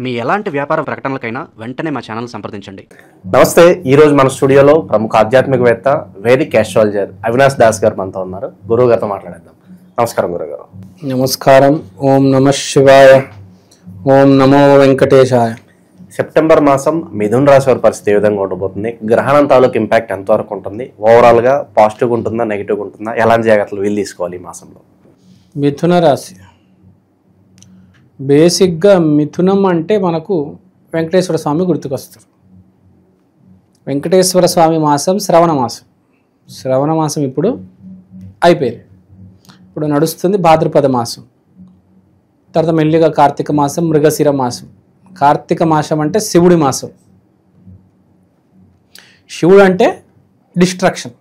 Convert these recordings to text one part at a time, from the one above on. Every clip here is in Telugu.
మీ ఎలాంటి వ్యాపార ప్రకటనలకైనా వెంటనే మా ఛానల్ సంప్రదించండి. నమస్తే. ఈరోజు మన స్టూడియోలో ప్రముఖ ఆధ్యాత్మికవేత్త వేదిక్ ఆస్ట్రాలజర్ అవినాష్ దాస్ గారు మనతో ఉన్నారు. గురువు గారితో మాట్లాడేద్దాం. నమస్కారం గురుగారు. నమస్కారం. ఓం నమః శివాయ. ఓం నమో వెంకటేశాయ. సెప్టెంబర్ మాసం మిథున రాశి వారి పరిస్థితి ఏ విధంగా ఉండబోతుంది? గ్రహణం తాలూకు ఇంపాక్ట్ ఎంతవరకు ఉంటుంది? ఓవరాల్గా పాజిటివ్గా ఉంటుందా, నెగిటివ్గా ఉంటుందా? ఎలాంటి జాగ్రత్తలు వీలు తీసుకోవాలి ఈ మాసంలో? మిథున రాశి బేసిక్గా మిథునం అంటే మనకు వెంకటేశ్వర స్వామి గుర్తుకొస్తారు. వెంకటేశ్వర స్వామి మాసం శ్రవణ మాసం. శ్రవణ మాసం ఇప్పుడు అయిపోయింది. ఇప్పుడు నడుస్తుంది భాద్రపద మాసం. తర్వాత మెల్లిగా కార్తీక మాసం, మృగశిర మాసం. కార్తీక మాసం అంటే శివుడి మాసం. శివుడు అంటే డిస్ట్రక్షన్,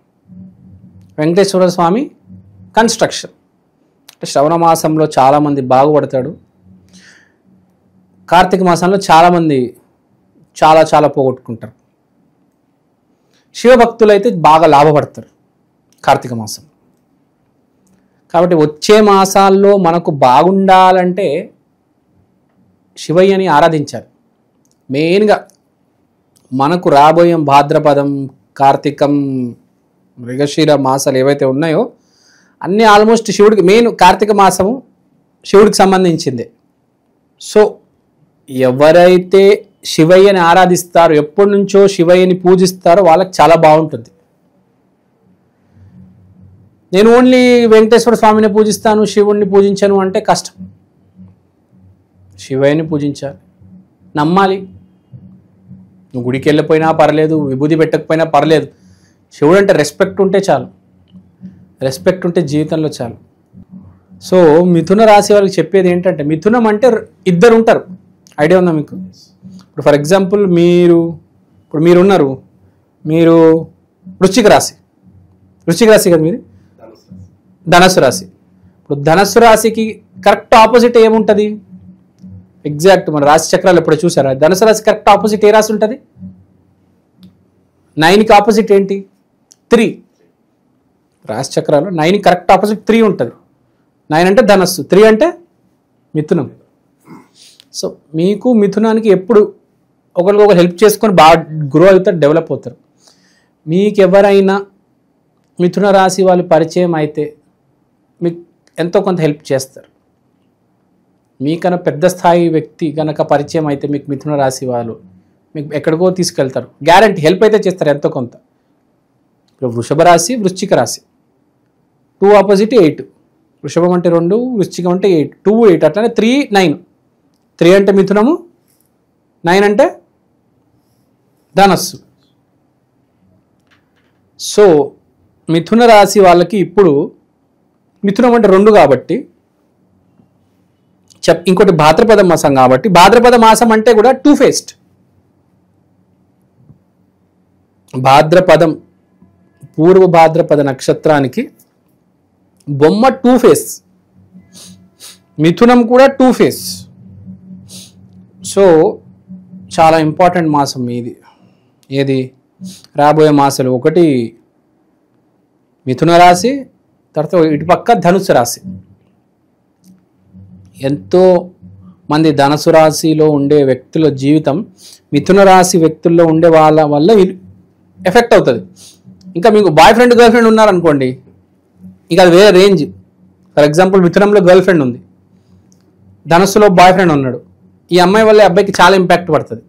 వెంకటేశ్వర స్వామి కన్స్ట్రక్షన్. అంటే శ్రవణ మాసంలో చాలామంది బాగుపడతాడు. కార్తీక మాసంలో చాలామంది చాలా పోగొట్టుకుంటారు. శివభక్తులు అయితే బాగా లాభపడతారు కార్తీక మాసం. కాబట్టి వచ్చే మాసాల్లో మనకు బాగుండాలంటే శివయ్యని ఆరాధించాలి. మెయిన్గా మనకు రాబోయే భాద్రపదం, కార్తీకం, మృగశిర మాసాలు ఏవైతే ఉన్నాయో అన్నీ ఆల్మోస్ట్ శివుడికి, మెయిన్ కార్తీక మాసము శివుడికి సంబంధించిందే. సో ఎవరైతే శివయ్యని ఆరాధిస్తారో, ఎప్పటి నుంచో శివయ్యని పూజిస్తారో వాళ్ళకి చాలా బాగుంటుంది. నేను ఓన్లీ వెంకటేశ్వర స్వామిని పూజిస్తాను, శివుణ్ణి పూజించను అంటే కష్టం. శివయ్యని పూజించాలి, నమ్మాలి. నువ్వు గుడికి వెళ్ళిపోయినా పర్లేదు, విభూతి పెట్టకపోయినా పర్లేదు. శివుడు అంటే రెస్పెక్ట్ ఉంటే చాలు. రెస్పెక్ట్ ఉంటే జీవితంలో చాలు. సో మిథున రాశి వాళ్ళకి చెప్పేది ఏంటంటే, మిథునం అంటే ఇద్దరు ఉంటారు. ఐడియా ఉందా మీకు? ఇప్పుడు ఫర్ ఎగ్జాంపుల్ మీరున్నారు, మీరు వృశ్చిక రాశి. వృశ్చిక రాశి కదా మీది? ధనస్సు రాశి. ఇప్పుడు ధనస్సు రాశికి కరెక్ట్ ఆపోజిట్ ఏముంటుంది? ఎగ్జాక్ట్ మన రాశి చక్రాలు ఎప్పుడు చూసారా? ధనుసు రాశి కరెక్ట్ ఆపోజిట్ ఏ రాశి ఉంటుంది? 9కి ఆపోజిట్ ఏంటి? 3. రాశి చక్రాలు 9కి కరెక్ట్ ఆపోజిట్ 3 ఉంటుంది. 9 అంటే ధనస్సు, 3 అంటే మిథునం. సో మీకు మిథునానికి ఎప్పుడు ఒకరికొకరు హెల్ప్ చేసుకొని బాగా గ్రో అవుతారు, డెవలప్ అవుతారు. మీకు ఎవరైనా మిథున రాశి వాళ్ళు పరిచయం అయితే మీకు ఎంతో కొంత హెల్ప్ చేస్తారు. మీకన్నా పెద్ద స్థాయి వ్యక్తి కనుక పరిచయం అయితే మీకు మిథున రాశి వాళ్ళు మీకు ఎక్కడికో తీసుకెళ్తారు. గ్యారంటీ హెల్ప్ అయితే చేస్తారు ఎంతో కొంత. ఇప్పుడు వృషభ రాశి, వృశ్చిక రాశి 2 ఆపోజిట్ 8. వృషభం అంటే 2, వృశ్చికం అంటే 8. 2, 8 అట్లానే 3, 9. 3 అంటే మిథునము, 9 అంటే ధనస్సు. సో మిథున రాశి వాళ్ళకి ఇప్పుడు మిథునం అంటే 2 కాబట్టి ఇంకోటి భాద్రపద మాసం కాబట్టి, భాద్రపద మాసం అంటే కూడా 2 ఫేస్డ్. భాద్రపదం, పూర్వ భాద్రపద నక్షత్రానికి బొమ్మ 2 ఫేస్, మిథునం కూడా 2 ఫేస్. సో చాలా ఇంపార్టెంట్ మాసం ఇది. ఏది రాబోయే మాసాలు? ఒకటి మిథున రాశి, తర్వాత ఇటుపక్క ధనుసు రాశి. ఎంతో మంది ధనుసు రాశిలో ఉండే వ్యక్తుల జీవితం మిథున రాశి వ్యక్తుల్లో ఉండే వాళ్ళ వల్ల ఎఫెక్ట్ అవుతుంది. ఇంకా మీకు బాయ్ ఫ్రెండ్, గర్ల్ ఫ్రెండ్ ఉన్నారనుకోండి, ఇంకా అది వేరే రేంజ్. ఫర్ ఎగ్జాంపుల్ మిథునంలో గర్ల్ ఫ్రెండ్ ఉంది, ధనుస్సులో బాయ్ ఫ్రెండ్ ఉన్నాడు. ఈ అమ్మాయి వల్ల అబ్బాయికి చాలా ఇంపాక్ట్ పడుతుంది.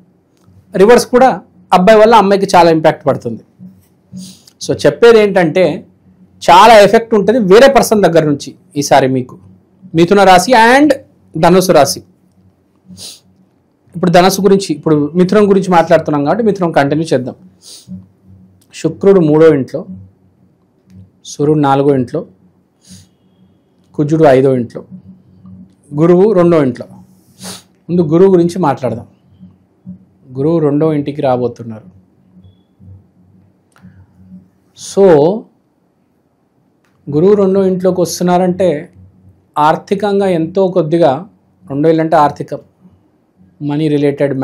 రివర్స్ కూడా అబ్బాయి వల్ల అమ్మాయికి చాలా ఇంపాక్ట్ పడుతుంది. సో చెప్పేది ఏంటంటే చాలా ఎఫెక్ట్ ఉంటుంది వేరే పర్సన్ దగ్గర నుంచి ఈసారి మీకు మిథున రాశి అండ్ ధనుసు రాశి. ఇప్పుడు ధనుసు గురించి, ఇప్పుడు మిథునం గురించి మాట్లాడుతున్నాం కాబట్టి మిథునం కంటిన్యూ చేద్దాం. శుక్రుడు 3వ ఇంట్లో, సూర్యుడు 4వ ఇంట్లో, కుజుడు 5వ ఇంట్లో, గురువు 2వ ఇంట్లో. ముందు గురువు గురించి మాట్లాడదాం. గురువు 2వ ఇంటికి రాబోతున్నారు. సో గురువు 2వ ఇంట్లోకి వస్తున్నారంటే ఆర్థికంగా ఎంతో కొద్దిగా, 2వ ఇల్లు అంటే ఆర్థికం, మనీ రిలేటెడ్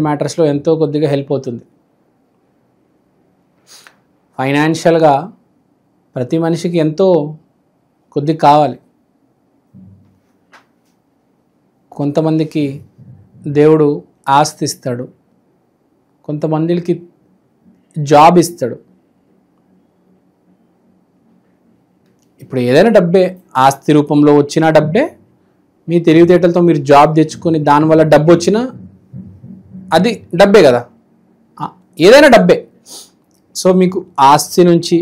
మ్యాటర్స్లో ఎంతో కొద్దిగా హెల్ప్ అవుతుంది. ఫైనాన్షియల్గా ప్రతి మనిషికి ఎంతో కొద్దిగా కావాలి. కొంతమందికి దేవుడు ఆస్తి ఇస్తాడు, కొంతమందికి జాబ్ ఇస్తాడు. ఇప్పుడు ఏదైనా డబ్బే, ఆస్తి రూపంలో వచ్చిన డబ్బే, మీ తెలివితేటలతో మీరు జాబ్ తెచ్చుకొని దానివల్ల డబ్బు వచ్చినా అది డబ్బే కదా, ఏదైనా డబ్బే. సో మీకు ఆస్తి నుంచి,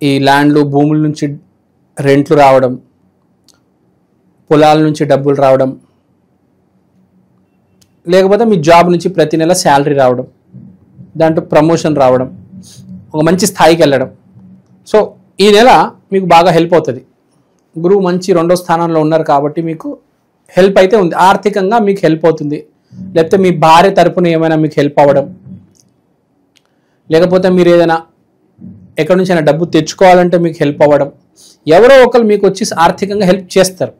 ఈ ల్యాండ్లు భూముల నుంచి రెంట్లు రావడం, పొలాల నుంచి డబ్బులు రావడం, లేకపోతే మీ జాబ్ నుంచి ప్రతి నెల శాలరీ రావడం, దాంట్లో ప్రమోషన్ రావడం, ఒక మంచి స్థాయికి వెళ్ళడం. సో ఈ నెల మీకు బాగా హెల్ప్ అవుతుంది. గురువు మంచి 2వ స్థానంలో ఉన్నారు కాబట్టి మీకు హెల్ప్ అయితే ఉంది, ఆర్థికంగా మీకు హెల్ప్ అవుతుంది. లేకపోతే మీ భార్య తరపున ఏమైనా మీకు హెల్ప్ అవ్వడం, లేకపోతే మీరు ఏదైనా ఎక్కడి నుంచి అయినా డబ్బు తెచ్చుకోవాలంటే మీకు హెల్ప్ అవ్వడం, ఎవరో ఒకరు మీకు వచ్చి ఆర్థికంగా హెల్ప్ చేస్తారు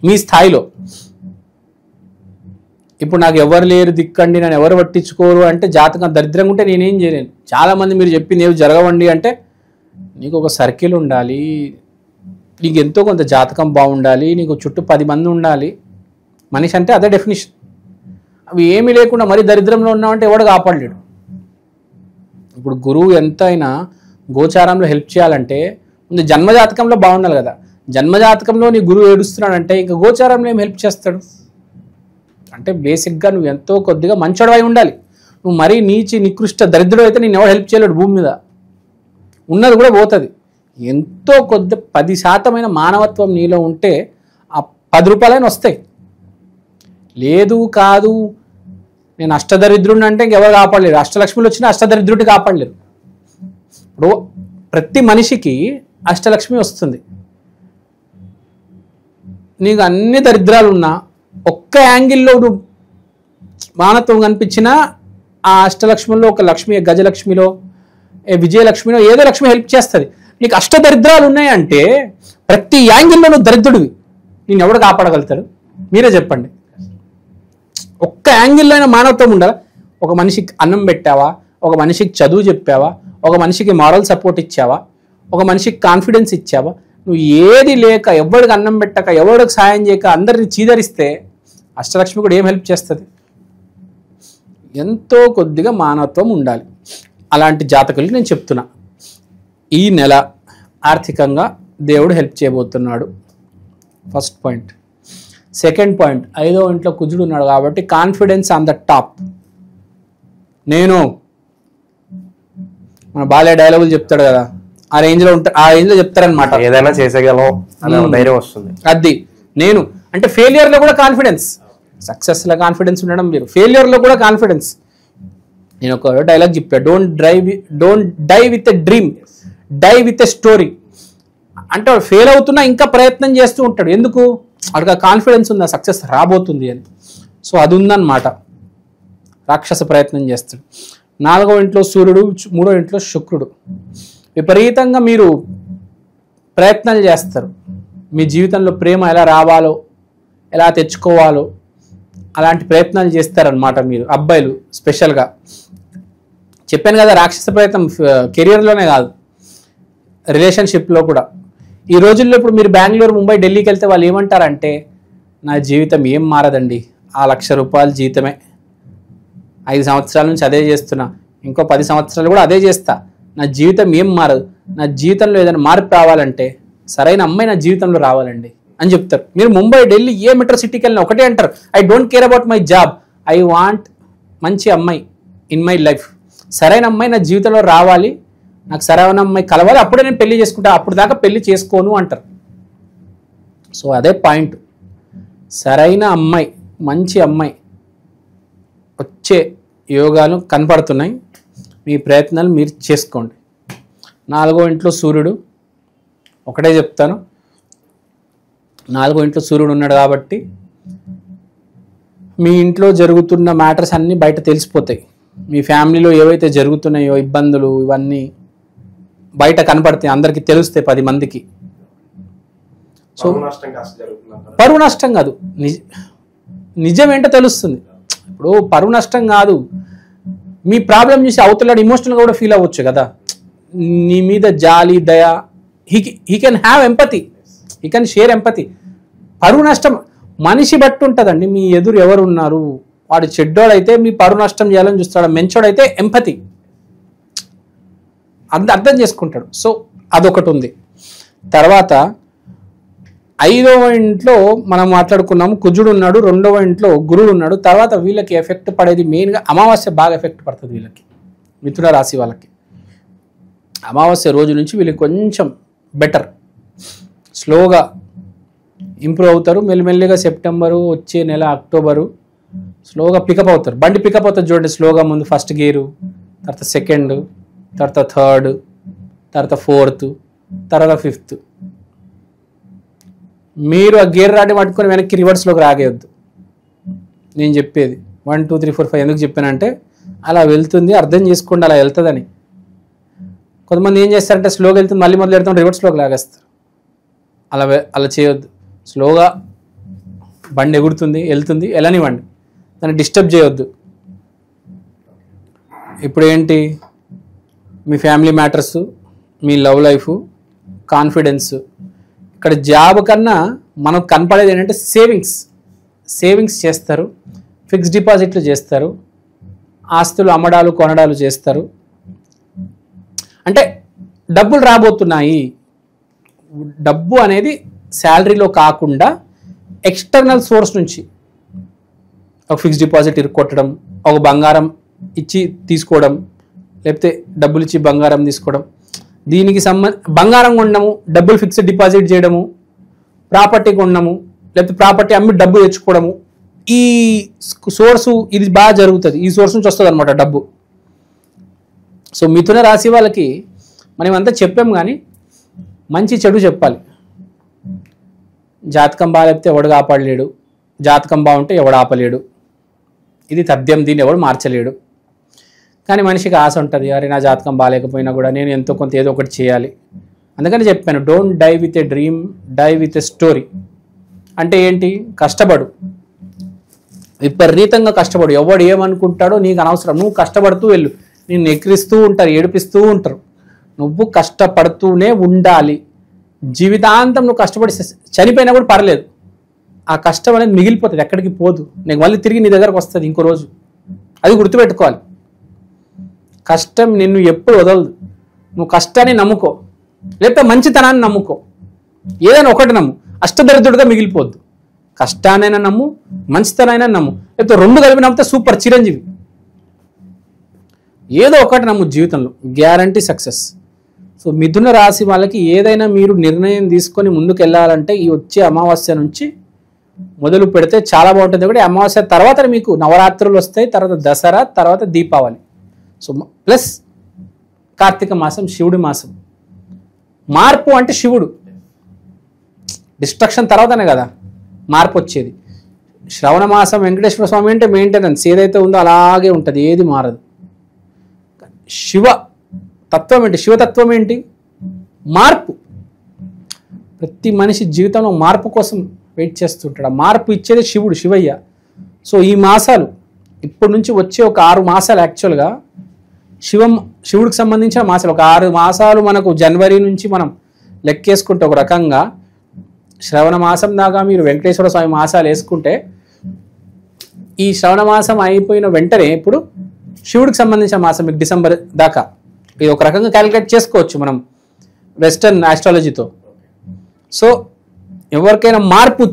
మీ స్థాయిలో. ఇప్పుడు నాకు ఎవరు లేరు దిక్కండి, నన్ను ఎవరు పట్టించుకోరు అంటే జాతకం దరిద్రంగా ఉంటే నేనేం చేయలేను. చాలామంది మీరు చెప్పింది ఏవి జరగవండి అంటే, నీకు ఒక సర్కిల్ ఉండాలి, నీకు ఎంతో కొంత జాతకం బాగుండాలి, నీకు చుట్టూ 10 మంది ఉండాలి. మనిషి అంటే అదే డెఫినేషన్. అవి ఏమీ లేకుండా మరీ దరిద్రంలో ఉన్నామంటే ఎవడు కాపాడలేడు. ఇప్పుడు గురువు ఎంతైనా గోచారంలో హెల్ప్ చేయాలంటే ముందు జన్మజాతకంలో బాగుండాలి కదా. జన్మజాతకంలో నీ గురువు ఏడుస్తున్నాడంటే ఇంకా గోచారంలో ఏం హెల్ప్ చేస్తాడు అంటే, బేసిక్గా నువ్వు ఎంతో కొద్దిగా మంచోడవై ఉండాలి. నువ్వు మరీ నీచి నికృష్ట దరిద్రుడు అయితే నేను ఎవరు హెల్ప్ చేయలేడు. భూమి మీద ఉన్నది కూడా పోతుంది. ఎంతో కొద్ది 10% మానవత్వం నీలో ఉంటే ఆ 10 రూపాయలైనా వస్తాయి. లేదు కాదు నేను అష్టదరిద్రుడిని అంటే ఇంకెవరు కాపాడలేరు. అష్టలక్ష్మిలు వచ్చినా అష్టదరిద్రుడిని కాపాడలేరు. ఇప్పుడు ప్రతి మనిషికి అష్టలక్ష్మి వస్తుంది. నీకు అన్ని దరిద్రాలు ఉన్నా ఒక్క యాంగిల్లో నువ్వు మానత్వం కనిపించినా ఆ అష్టలక్ష్మిలో ఒక లక్ష్మి, గజలక్ష్మిలో, విజయలక్ష్మిలో ఏదో లక్ష్మి హెల్ప్ చేస్తుంది. నీకు అష్టదరిద్రాలు ఉన్నాయంటే ప్రతి యాంగిల్లో నువ్వు దరిద్రుడివి. నేను ఎవడు కాపాడగలుగుతాడు మీరే చెప్పండి. ఒక్క యాంగిల్లో అయినా మానవత్వం ఉండాలి. ఒక మనిషికి అన్నం పెట్టావా, ఒక మనిషికి చదువు చెప్పావా, ఒక మనిషికి మారల్ సపోర్ట్ ఇచ్చావా, ఒక మనిషికి కాన్ఫిడెన్స్ ఇచ్చావా? నువ్వు ఏది లేక, ఎవరికి అన్నం పెట్టక, ఎవరికి సాయం చేయక అందరిని చీదరిస్తే అష్టలక్ష్మి కూడా ఏం హెల్ప్ చేస్తుంది? ఎంతో కొద్దిగా మానవత్వం ఉండాలి. అలాంటి జాతకులు నేను చెప్తున్నా. ఈ నెల ఆర్థికంగా దేవుడు హెల్ప్ చేయబోతున్నాడు. First point. సెకండ్ పాయింట్, 5వ ఇంట్లో కుజుడు ఉన్నాడు కాబట్టి కాన్ఫిడెన్స్ ఆన్ ద టాప్. నేను మన బాలయ్య డైలాగులు చెప్తాడు కదా, ఆ రేంజ్లో చెప్తారనమాట. ఏదైనా చేసేయగలం అనే ధైర్యం వస్తుంది. అది నేను అంటే ఫెయిలియర్లో కూడా కాన్ఫిడెన్స్, సక్సెస్లో కాన్ఫిడెన్స్ ఉండడం వేరు, ఫెయిలియర్లో కూడా కాన్ఫిడెన్స్. నేను ఒక డైలాగ్ చెప్పా, don't die with a dream, die with a story. అంటే వాడు ఫెయిల్ అవుతున్నా ఇంకా ప్రయత్నం చేస్తూ ఉంటాడు. ఎందుకు? వాడికి కాన్ఫిడెన్స్ ఉంది, సక్సెస్ రాబోతుంది అని. సో అది ఉందన్నమాట. రాక్షస ప్రయత్నం చేస్తాడు. 4వ ఇంట్లో సూర్యుడు, 3వ ఇంట్లో శుక్రుడు. విపరీతంగా మీరు ప్రయత్నాలు చేస్తారు. మీ జీవితంలో ప్రేమ ఎలా రావాలో, ఎలా తెచ్చుకోవాలో అలాంటి ప్రయత్నాలు చేస్తారనమాట మీరు అబ్బాయిలు. స్పెషల్గా చెప్పాను కదా, రాక్షస ప్రయత్నం కెరియర్లోనే కాదు, రిలేషన్షిప్లో కూడా. ఈ రోజుల్లో ఇప్పుడు మీరు బెంగళూరు, ముంబై, ఢిల్లీకి వెళ్తే వాళ్ళు ఏమంటారంటే, నా జీవితం ఏం మారదండి, ఆ ₹1,00,000 జీతమే, 5 సంవత్సరాల నుంచి అదే చేస్తున్నా, ఇంకో 10 సంవత్సరాలు కూడా అదే చేస్తా, నా జీవితం ఏం మారదు, నా జీవితంలో ఏదైనా మార్పు రావాలంటే సరైన అమ్మాయి నా జీవితంలో రావాలండి అని చెప్తారు. మీరు ముంబై, ఢిల్లీ, ఏ మెట్రో సిటీకి వెళ్ళినా ఒకటే అంటారు, I don't care about my job, I want మంచి అమ్మాయి ఇన్ మై లైఫ్. సరైన అమ్మాయి నా జీవితంలో రావాలి, నాకు సరైన అమ్మాయి కలవాలి, అప్పుడే నేను పెళ్లి చేసుకుంటా, అప్పుడు దాకా పెళ్లి చేసుకోను అంటారు. సో అదే పాయింట్. సరైన అమ్మాయి, మంచి అమ్మాయి వచ్చే యోగాలు కనపడుతున్నాయి. మీ ప్రయత్నాలు మీరు చేసుకోండి. 4వ ఇంట్లో సూర్యుడు, ఒకటే చెప్తాను, 4వ ఇంట్లో సూర్యుడు ఉన్నాడు కాబట్టి మీ ఇంట్లో జరుగుతున్న మ్యాటర్స్ అన్నీ బయట తెలిసిపోతాయి. మీ ఫ్యామిలీలో ఏవైతే జరుగుతున్నాయో ఇబ్బందులు ఇవన్నీ బయట కనపడతాయి, అందరికీ తెలుస్తాయి 10 మందికి. సో పరువు నష్టం కాదు, నిజం ఏంటో తెలుస్తుంది. ఇప్పుడు పరువు నష్టం కాదు, మీ ప్రాబ్లం చూసి అవతలాడు ఇమోషనల్గా కూడా ఫీల్ అవ్వచ్చు కదా, నీ మీద జాలి, దయ. He can have empathy, he can share empathy. పరువు నష్టం మనిషి బట్టి ఉంటుందండి. మీ ఎదురు ఎవరు ఉన్నారు, వాడు చెడ్డోడైతే మీ పరువు నష్టం చేయాలని చూస్తాడు, మంచోడైతే ఎంపతి అర్థం చేసుకుంటాడు. సో అదొకటి ఉంది. తర్వాత 5వ ఇంట్లో మనం మాట్లాడుకున్నాము, కుజుడు ఉన్నాడు. 2వ ఇంట్లో గురుడు ఉన్నాడు. తర్వాత వీళ్ళకి ఎఫెక్ట్ పడేది మెయిన్గా అమావాస్య బాగా ఎఫెక్ట్ పడుతుంది వీళ్ళకి, మిథున రాశి వాళ్ళకి. అమావాస్య రోజు నుంచి వీళ్ళకి కొంచెం బెటర్, స్లోగా ఇంప్రూవ్ అవుతారు. మెల్లిమెల్లిగా సెప్టెంబరు, వచ్చే నెల అక్టోబరు స్లోగా పికప్ అవుతారు. బండి పికప్ అవుతుంది చూడండి, స్లోగా ముందు ఫస్ట్ గేరు, తర్వాత సెకండ్, తర్వాత థర్డ్, తర్వాత ఫోర్త్, తర్వాత ఫిఫ్త్. మీరు ఆ గేర్ రాడి పట్టుకొని వెనక్కి రివర్స్లోకి రాగేయద్దు. నేను చెప్పేది 1 2 3 4 5 ఎందుకు చెప్పానంటే అలా వెళ్తుంది, అర్థం చేసుకోండి అలా వెళ్తుందని. కొంతమంది ఏం చేస్తారంటే స్లోగా వెళ్తుంది, మళ్ళీ మొదలు పెడతాం, రివర్స్లోకి లాగేస్తారు. అలా చేయొద్దు. స్లోగా బండి ఎగురుతుంది, వెళ్తుంది, వెళ్ళనివ్వండి, దాన్ని డిస్టర్బ్ చేయొద్దు. ఇప్పుడు ఏంటి, మీ ఫ్యామిలీ మ్యాటర్స్, మీ లవ్ లైఫ్, కాన్ఫిడెన్స్. ఇక్కడ జాబ్ కన్నా మనకు కనపడేది ఏంటంటే సేవింగ్స్ చేస్తారు, ఫిక్స్డ్ డిపాజిట్లు చేస్తారు, ఆస్తులు అమ్మడాలు కొనడాలు చేస్తారు. అంటే డబ్బులు రాబోతున్నాయి. డబ్బు అనేది శాలరీలో కాకుండా ఎక్స్టర్నల్ సోర్స్ నుంచి ఒక ఫిక్స్డ్ డిపాజిట్ ఇరుక్కొట్టడం, ఒక బంగారం ఇచ్చి తీసుకోవడం, లేకపోతే డబ్బులు ఇచ్చి బంగారం తీసుకోవడం, దీనికి బంగారం కొనడము, డబ్బులు ఫిక్స్డ్ డిపాజిట్ చేయడము, ప్రాపర్టీ కొనడము, లేకపోతే ప్రాపర్టీ అమ్మి డబ్బు తెచ్చుకోవడము. ఈ సోర్సు ఇది బాగా జరుగుతుంది. ఈ సోర్స్ నుంచి వస్తుంది అనమాట డబ్బు. సో మిథున రాశి వాళ్ళకి మనం అంతా చెప్పాం, కానీ మంచి చెడు చెప్పాలి. జాతకం బాగాలేకపోతే ఎవడు కాపాడలేడు, జాతకం బాగుంటే ఎవడు ఆపలేడు. ఇది తథ్యం, దీన్ని ఎవడు మార్చలేడు. కానీ మనిషికి ఆశ ఉంటుంది, అరే నా జాతకం బాగాలేకపోయినా కూడా నేను ఎంతో కొంత ఏదో ఒకటి చేయాలి. అందుకని చెప్పాను, don't die with a dream, die with a story. అంటే ఏంటి, కష్టపడు, విపరీతంగా కష్టపడు. ఎవడు ఏమనుకుంటాడో నీకు అనవసరం, నువ్వు కష్టపడుతూ వెళ్ళు. నిన్ను ఎక్కిరిస్తూ ఉంటారు, ఏడిపిస్తూ ఉంటారు, నువ్వు కష్టపడుతూనే ఉండాలి. జీవితాంతం నువ్వు కష్టపడి చనిపోయినా కూడా పర్లేదు, ఆ కష్టం అనేది మిగిలిపోతుంది, ఎక్కడికి పోదు, నీకు మళ్ళీ తిరిగి నీ దగ్గరకు వస్తుంది ఇంకో రోజు. అది గుర్తుపెట్టుకోవాలి. కష్టం నిన్ను ఎప్పుడు వదలదు. నువ్వు కష్టాన్ని నమ్ముకో, లేకపోతే మంచితనాన్ని నమ్ముకో, ఏదైనా ఒకటి నమ్ము, అష్టదరిద్రుడిగా మిగిలిపోద్దు. కష్టాన్నైనా నమ్ము, మంచితనైనా నమ్ము, లేకపోతే రెండు కలిపి నమ్మితే సూపర్ చిరంజీవి. ఏదో ఒకటి నమ్ము, జీవితంలో గ్యారంటీ సక్సెస్. సో మిథున రాశి వాళ్ళకి ఏదైనా మీరు నిర్ణయం తీసుకొని ముందుకు వెళ్ళాలంటే ఈ వచ్చే అమావాస్య నుంచి మొదలు పెడితే చాలా బాగుంటుంది. ఒకటి అమావాస్య తర్వాత మీకు నవరాత్రులు వస్తాయి, తర్వాత దసరా, తర్వాత దీపావళి. సో ప్లస్ కార్తీక మాసం, శివుడి మాసం. మార్పు అంటే శివుడు, డిస్ట్రక్షన్ తర్వాతనే కదా మార్పు వచ్చేది. శ్రవణ మాసం వెంకటేశ్వర స్వామి అంటే మెయింటెనెన్స్, ఏదైతే ఉందో అలాగే ఉంటుంది, ఏది మారదు. శివ తత్వం ఏంటి, శివతత్వం ఏంటి, మార్పు. ప్రతి మనిషి జీవితంలో మార్పు కోసం వెయిట్ చేస్తుంటాడు. ఆ మార్పు ఇచ్చేది శివుడు, శివయ్య. సో ఈ మాసాలు ఇప్పటి నుంచి వచ్చే ఒక 6 మాసాలు యాక్చువల్గా శివుడికి సంబంధించిన మాసాలు. ఒక 6 మాసాలు మనకు జనవరి నుంచి మనం లెక్కేసుకుంటే ఒక రకంగా శ్రవణ మాసం దాకా మీరు వెంకటేశ్వర స్వామి మాసాలు వేసుకుంటే ఈ శ్రవణ మాసం అయిపోయిన వెంటనే ఇప్పుడు శివుడికి సంబంధించిన మాసం మీకు డిసెంబర్ దాకా. ఇది ఒక రకంగా క్యాలిక్యులేట్ చేసుకోవచ్చు మనం వెస్టర్న్ ఆస్ట్రాలజీతో. సో ఎవరికైనా మార్పు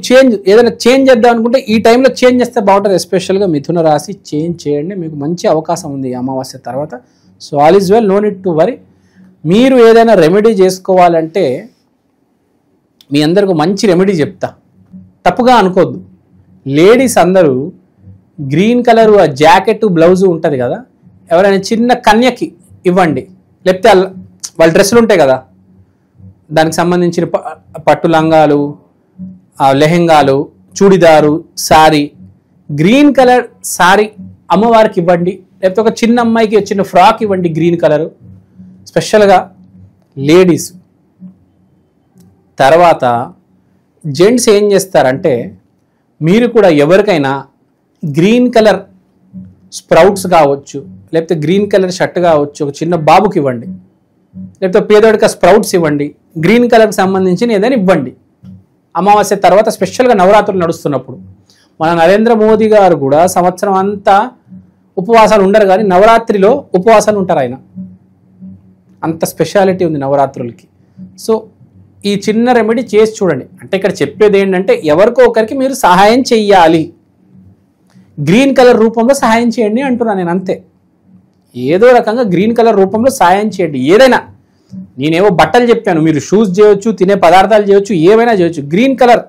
ఏదైనా చేంజ్ చేద్దాం అనుకుంటే ఈ టైంలో చేంజ్ చేస్తే బాగుంటుంది. ఎస్పెషల్గా మిథున రాశి చేంజ్ చేయండి, మీకు మంచి అవకాశం ఉంది ఈ అమావాస్య తర్వాత. So all is well, no need to worry. మీరు ఏదైనా రెమెడీ చేసుకోవాలంటే మీ అందరికి మంచి రెమెడీ చెప్తా, తప్పుగా అనుకోద్దు. లేడీస్ అందరూ గ్రీన్ కలర్ జాకెట్ బ్లౌజు ఉంటుంది కదా, ఎవరైనా చిన్న కన్యకి ఇవ్వండి, లేకపోతే వాళ్ళ డ్రెస్సులు ఉంటాయి కదా దానికి సంబంధించిన పట్టు లంగాలు, లెహెంగాలు, చూడిదారు, సారీ, గ్రీన్ కలర్ సారీ అమ్మవారికి ఇవ్వండి. లేకపోతే ఒక చిన్న అమ్మాయికి చిన్న ఫ్రాక్ ఇవ్వండి గ్రీన్ కలరు, స్పెషల్గా లేడీస్. తర్వాత జెంట్స్ ఏం చేస్తారంటే మీరు కూడా ఎవరికైనా గ్రీన్ కలర్ స్ప్రౌట్స్ కావచ్చు, లేకపోతే గ్రీన్ కలర్ షర్ట్ కావచ్చు, ఒక చిన్న బాబుకి ఇవ్వండి, లేకపోతే పేదోడికి స్ప్రౌట్స్ ఇవ్వండి, గ్రీన్ కలర్కి సంబంధించిన ఏదైనా ఇవ్వండి. అమావాస్య తర్వాత స్పెషల్గా నవరాత్రులు నడుస్తున్నప్పుడు మన నరేంద్ర మోదీ గారు కూడా సంవత్సరం అంతా ఉపవాసాలు ఉండరు, కానీ నవరాత్రిలో ఉపవాసాలు ఉంటారు ఆయన. అంత స్పెషాలిటీ ఉంది నవరాత్రులకి. సో ఈ చిన్న రెమెడీ చేసి చూడండి. అంటే ఇక్కడ చెప్పేది ఏంటంటే ఎవరికో ఒకరికి మీరు సహాయం చెయ్యాలి, గ్రీన్ కలర్ రూపంలో సహాయం చేయండి అంటున్నాను నేను, అంతే. ఏదో రకంగా గ్రీన్ కలర్ రూపంలో సహాయం చేయండి. ఏదైనా, నేనేవో బట్టలు చెప్పాను, మీరు షూస్ చేయొచ్చు, తినే పదార్థాలు చేయొచ్చు, ఏమైనా చేయొచ్చు. గ్రీన్ కలర్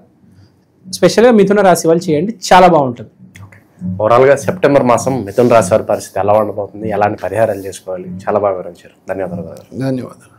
స్పెషల్గా మిథున రాశి వాళ్ళు చేయండి, చాలా బాగుంటుంది. ఓవరాల్గా సెప్టెంబర్ మాసం మిథున రాశి వారి పరిస్థితి ఎలా ఉండబోతుంది, ఎలాంటి పరిహారాలు చేసుకోవాలి, చాలా బాగా వివరించారు. ధన్యవాదాలు. ధన్యవాదాలు.